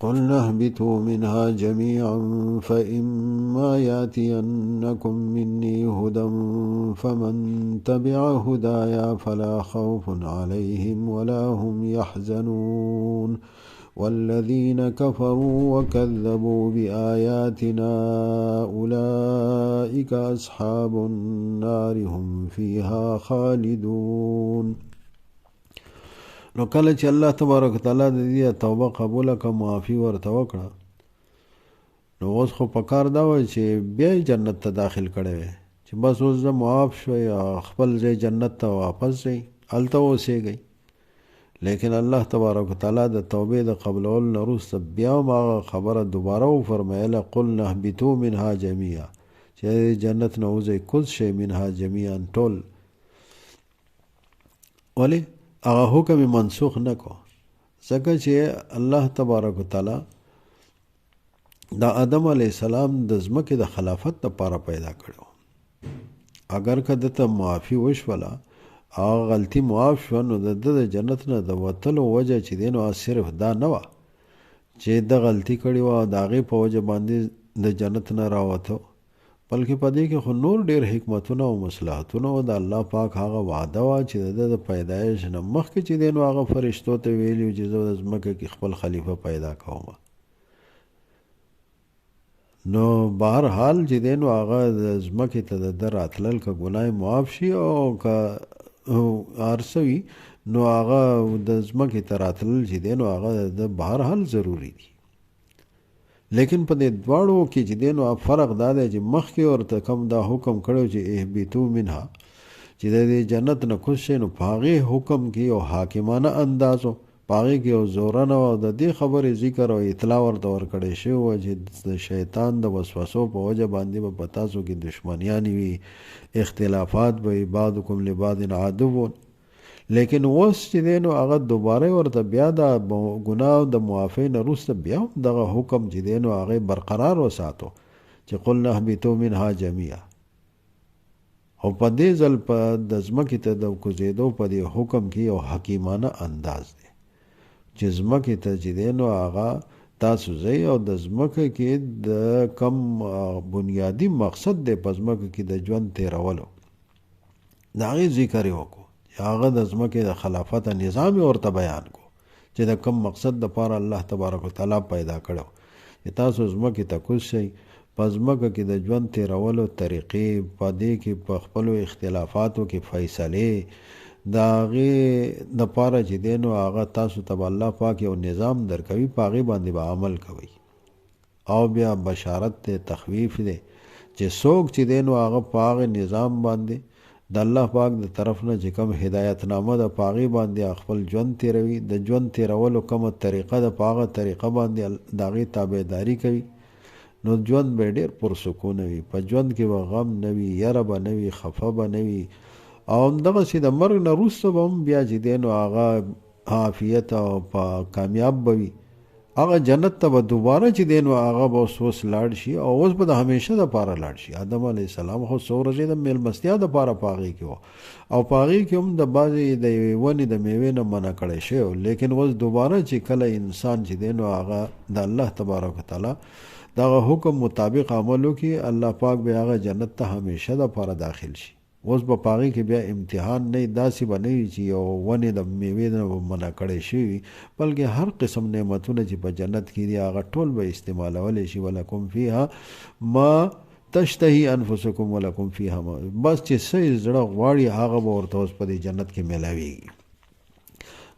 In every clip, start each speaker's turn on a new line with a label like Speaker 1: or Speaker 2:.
Speaker 1: قلنا اهبطوا منها جميعا فإما يأتينكم مني هدى فمن تبع هدايا فلا خوف عليهم ولا هم يحزنون والذين كفروا وكذبوا بآياتنا أولئك أصحاب النار هم فيها خالدون. نو کله چې الله تبارک وتعالی د دې توبه قبول کړه، معافي ورته وکړه، نو اوس خو په کار دا وای چې بیا جنت ته داخل کړی وی چې بس اوس زه معاف شوی، خپل ځای جنت ته واپس ځئ، هلته اوسېږئ. لیکن الله تبارک وتعالی د توبې د قبلولو نه وروسته بیا هم هغه خبره دوباره وفرمیله، قلنا اهبطوا منها جمیعا، چې جنت نه وځئ، کوز شئ منها جمیعا، ټول. ولې هغه حکم منسوخ نه کو، ځکه چې الله تبارک وتعالی دا آدم علیه السلام د ځمکې د خلافت لپاره پیدا کړو. اگر که دته معافي وشوله، هغه غلطي معاف شوه، نو د ده د جنت نه د وتلو وجه چې دی نو صرف دا نه وه چې د غلطي کړې وه او د هغې په وجه باندې د جنت نه راوته، بلکې په دې کې خو نور ډېر حکمتونه او مصلحتونه و. د الله پاک هغه وعده وه چې د ده د پیدایش نه مخکې چې دی نو هغه فرشتو ته ویلي چې زه د ځمکه کې خپل خلیفه پیدا کوم. نو بهرحال چې دی نو هغه د ځمکې ته د ده راتلل که ګناه معاف شي او که هر څه وي، نو هغه د ځمکې ته راتلل چې دی نو هغه د بهرحال ضروري دي. لیکن په دې دواړو کې چې دی نو فرق دا دی چې مخکې ورته کوم دا حکم کړی چې اهبطوا منها، چې د دې جنت نه کوز شئ، نو په هغې حکم کې یو حاکمانه انداز و، په هغې کې یو زورنه و، د دې خبرې ذکر او اطلاع ورته ورکړی شوی وه چې د شیطان د وسوسو په وجه باندې به په تاسو کې دشمنیانې وي، اختلافات به وي، بعضکم لبعض عدو. لیکن اوس چې دی نو هغه دوباره ورته بیا د ګناه د معافۍ نه وروسته بیا هم دغه حکم چې دی نو هغې برقرار وساتو چې قلنا اهبطوا منها جمیعا. او په دې ځل په د ځمکې ته د کوزېدو په دې حکم کې یو حکیمانه انداز دی چې ځمکې ته چې دی نو هغه تاسو ځئ او د ځمکه کې د کم بنیادي مقصد دی په ځمکه کې د ژوند تېرولو، د هغې ذکر یې وکړو. هغه د ځمکې د خلافت نظام یې ورته بیان کو چې د کم مقصد دپاره الله تبارک وتعالی پیدا کړو چې تاسو ځمکې ته کوز شئ، په ځمکه کې د ژوند تېرولو طریقې، په دې کې په خپلو اختلافاتو کې فیصلې، د هغې دپاره چې دی نو هغه تاسو ته به الله پاک یو نظام درکوي، په هغې باندې به عمل کوئ. او بیا بشارت دی، تخویف دی چې څوک چې دی نو هغه په هغې نظام باندې د الله پاک د طرف نه چې کوم هدایتنامه ده په هغې باندې خپل ژوند تېروي، د ژوند تېرولو کومه طریقه ده په هغه طریقه باندې د هغې تابعداري کوي، نو ژوند به ډېر پرسکونه وي، په ژوند کې به غم نه وي، یره به نه وي، خفه به نه وي، او همدغسې د مرګ نه وروسته به هم بیا چې دی نو هغه عافیت او په کامیاب به وي. هغه جنت ته به دوباره چې دی نو هغه به اوس لاړ شي او اوس به د همیشه دپاره لاړ شي. آدم علیه السلام خو څو ورځې د میلمستیا دپاره په هغې کې وه او په هغې کې هم د بعضې د یوې ونې د میوې نه منع کړی شوی، لیکن اوس دوباره چې کله انسان چې دی نو هغه د الله تبارک وتعالی دغه حکم مطابق عمل وکړي، الله پاک به هغه جنت ته همیشه دپاره داخل شي. اوس به په هغې کې بیا امتحان نه وي، داسې به نه وي چې یو ونې د میوې نه به منع کړی شوي، بلکې هر قسم نعمتونه چې په جنت کې دي هغه ټول به استعمالولی شي. ولکم فیها ما تشتهي انفسکم ولکم فیها ما، بس چې څه زړه غواړي هغه به ورته اوس په دې جنت کې میلاویږي.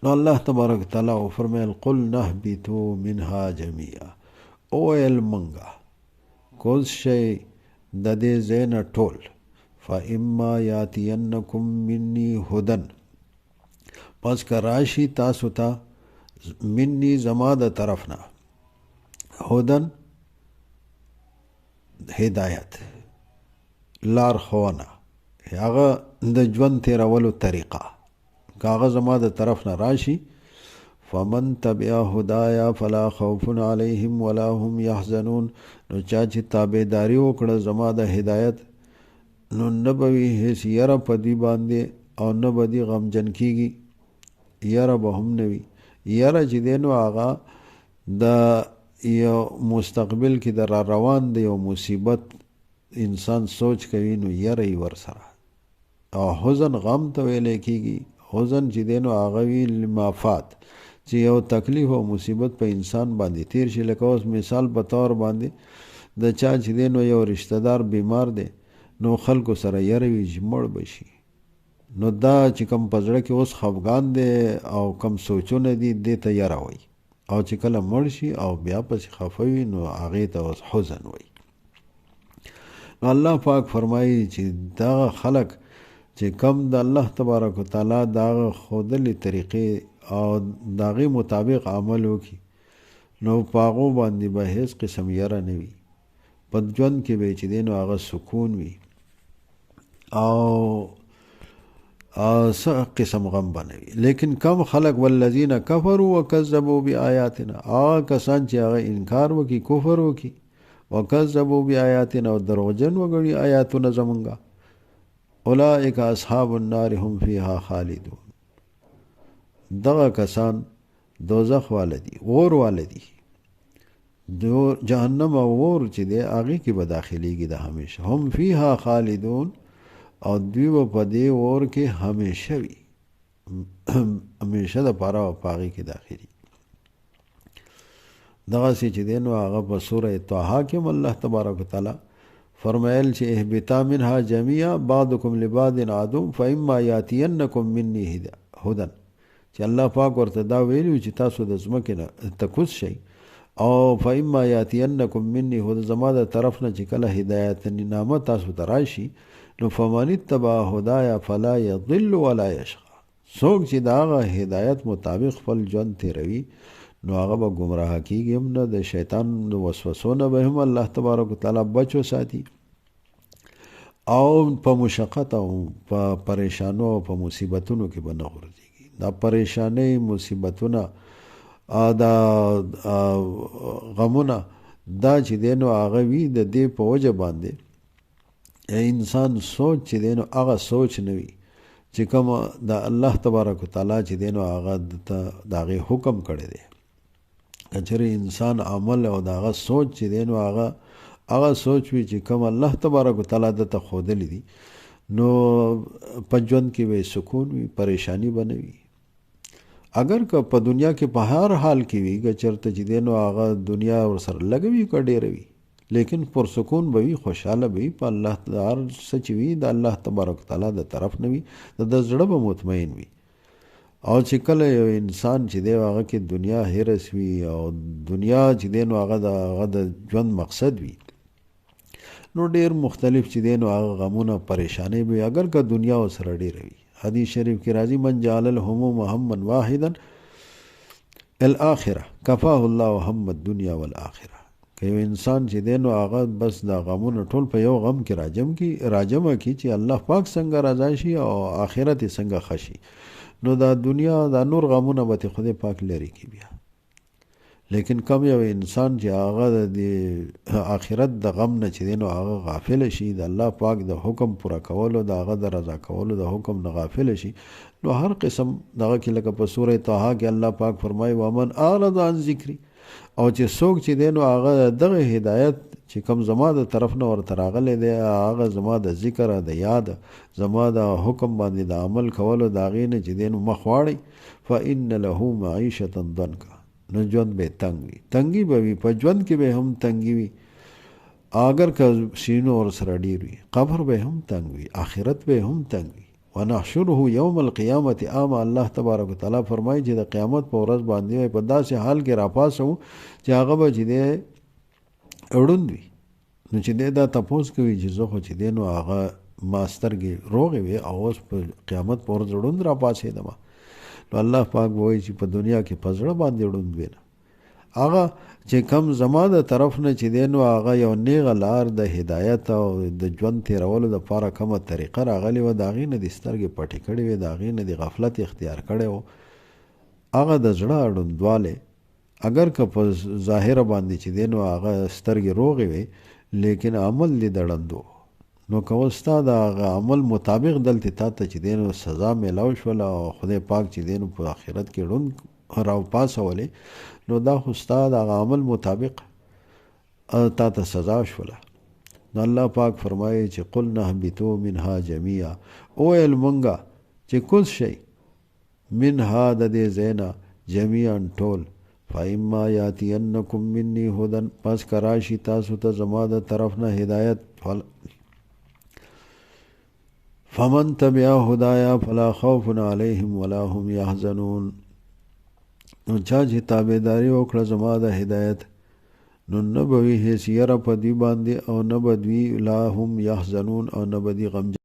Speaker 1: نو الله تبارک تعالی وفرمیل قلنا اهبطوا منها جمیعا، اویل منګه کوز شئ د دې ځای نه ټول، فاما یاتینکم منی هدن، پس که راشي تاسو ته منی زما د طرف نه، هدن هدایت، لار ښوونه، هغه د ژوند تېرولو طریقه، که هغه زما د طرف نه راشي، فمن تبع هدایا فلا خوف علیهم ولا هم یحزنون، نو چا چې تابعداري وکړه زما د هدایت، نو نه به وي هېڅ یره په دوی باندې او نه به دوی غمجن کېږي، یره به هم نه وي. یره چې دی نو هغه د یو مستقبل کې د را روان د یو مصیبت انسان سوچ کوي نو یره یې ورسره او حزن غم ته ویلی کېږي. حزن چې دی نو هغه وي لمافات چې یو تکلیف او مصیبت په انسان باندې تیر شي. لکه اوس مثال په طور باندې د چا چې دی نو یو رشته دار بیمار دی نو خلکو سره یره وي چې مړ به شي. نو دا چې کم په زړه کې اوس خفګان دی او کم سوچونه دي دې ته یره وایي او چې کله مړ شي او بیا پسې خفه وي نو هغې ته اوس حزن وایي. نو الله پاک فرمایي چې دغه خلک چې کم د الله تبارک وتعالی دغه ښودلې طریقې او د هغې مطابق عمل وکړي نو په هغو باندې به هېڅ قسم یره نه وي. په ژوند کې به چې دی نو هغه سکون وي او څه قسم غم به نه وي. لیکن کم خلک والذین کفروا وکذبوا بآیاتنا، هغه کسان چې هغه انکار وکړي، کفر وکړي، وکذبوا بآیاتنا او دروغجن وګڼي آیاتونه زمونږه، اولئک اصحاب النار هم فیها خالدون، دغه کسان دوزخ والدي، اور والدي، جهنم او اور چې دی هغې کې به داخلېږي د همیشه. هم فیها خالدون او دوی به په دې اور کې همیشه وي، همیشه دپاره به په هغې کې داخلي. دغسې چې دی نو هغه په سوره طه کې هم الله تبارک وتعالی فرمایل چې اهبطا منها جمیعا بعضکم لبعض عدو فاما یاتینکم مني هدن، چې الله پاک ورته دا ویلي چې تاسو د ځمکې نه تکوز شئ او فاما یاتینکم مني هدن، زما د طرف نه چې کله هدایت نامه تاسو ته راشي نو فمن اتبع هدایا فلا یضل ولا یشقى، څوک چې د هغه هدایت مطابق خپل ژوند تېروي نو هغه به ګمراه کېږي هم نه، د شیطان د وسوسو نه به هم الله تبارک وتعالی بچو ساتي او په مشقت او په پریشانو او په مصیبتونو کې به نه غورځېږي. دا پریشانۍ، مصیبتونه، دا غمونه دا چې دی نو هغه وي د دې په وجه باندې انسان سوچ چې دی نو هغه سوچ نه وي چې کوم د الله تبارک وتعالی چې دی نو هغه د هغې حکم کړی دی. که چېرې انسان عمل او د هغه سوچ چې دی نو هغه سوچ وي چې کوم الله تبارک وتعالی دته ښودلی دي نو په ژوند کې به سکون وي، پریشانی به نه وي. اگر که په دنیا کې په هر حال کې وي، که چېرته چې دی نو هغه دنیا ورسره لږه وي که ډېره وي، لیکن پرسکون به وي، خوشحاله به وي، په الله هر څه چې وي د الله تبارک وتعالی د طرف نه وي، د زړه به مطمئن وي. او چې کله یو انسان چې دی هغه کې دنیا هرس وي او دنیا چې دی نو هغه د ژوند مقصد وي نو ډېر مختلف چې دی نو هغه غمونه پریشانۍ به وي، اگر که دنیا ورسره ډېره وي. حدیث شریف کې راځي من جعل الهموم هما واحدا الاخره کفاه الله هم الدنیا والآخره، که یو انسان چې دی نو هغه بس دا غمونه ټول په یو غم کې راجمه کړي چې الله پاک څنګه رضا شي او آخرت یې څنګه ښه شي نو دا دنیا دا نور غمونه به ته خدای پاک لري کی بیا. لیکن کم یو انسان چې هغه د آخرت د غم نه چې دی نو هغه غافل شي، د الله پاک د حکم پوره کولو، د هغه د رضا کولو د حکم نه غافل شي نو هر قسم دغه کې لکه په سوره طه کې الله پاک فرمایي ومن اعرض عن ذکري، او چې څوک چې دی نو هغه دغه هدایت چې کوم زما د طرف نه ورته راغلی دی هغه زما د ذکر د یاد زما د حکم باندې د عمل کولو د هغې نه چې دی نو مخ واړئ فان له معیشة ضنکا، نو ژوند به تنګ وي، تنګي به وي، په ژوند کې به هم تنګي وي، اگر که سینو ورسره ډېر وي، قبر به هم تنګ وي، آخرت به هم تنګ وي. ونحشره یوم القیامت اعما، الله تبارک وتعالی فرمایي چې د قیامت په ورځ باندې په داسې حال کې راپاسو چې هغه به چې دی اړوند وي، نو چې دی دا تپوس کوي چې زه خو چې دی نو هغه ما سترګې روغې وې او اوس په قیامت په ورځ اړوند راپاڅېدم. نو الله پاک وایي چې په دنیا کې په زړه باندې اړوند وې نه، هغه چې کم زما د طرف نه چې دی نو هغه یو نیغه لار د هدایت او د ژوند تېرولو دپاره کومه طریقه راغلې وه د هغې نه دې سترګې پټې کړې وې، د هغې نه دې غفلت اختیار کړی و، هغه د زړه اړوندوالی اگر که په ظاهره باندې چې دی نو هغه سترګې روغې وې لیکن عمل دې د ړند و، نو که اوس ستا د هغه عمل مطابق دلته تا ته چې دی نو سزا میلاو شوله او خدای پاک چې دی نو په آخرت کې ړوند راوپاسولې نو دا خو ستا د هغه عمل مطابق تا ته سزا شوله. نو الله پاک فرمایي چې قلنا اهبطوا منها جميعا، وویل مونږه چې کوز شئ منها د دې ځای نه جميعا ټول، فاما یاتینکم مني هدن پس که راشي تاسو ته زما د طرف نه هدایت، فمن تبع هدایا فلا خوف علیهم ولا هم یحزنون. نو چا چې تابعداري وکړه زما د هدایت نو نه به وي هیڅ یره په دوی باندې او نه به دوی لا هم یحزنون او نه به دوی غمجن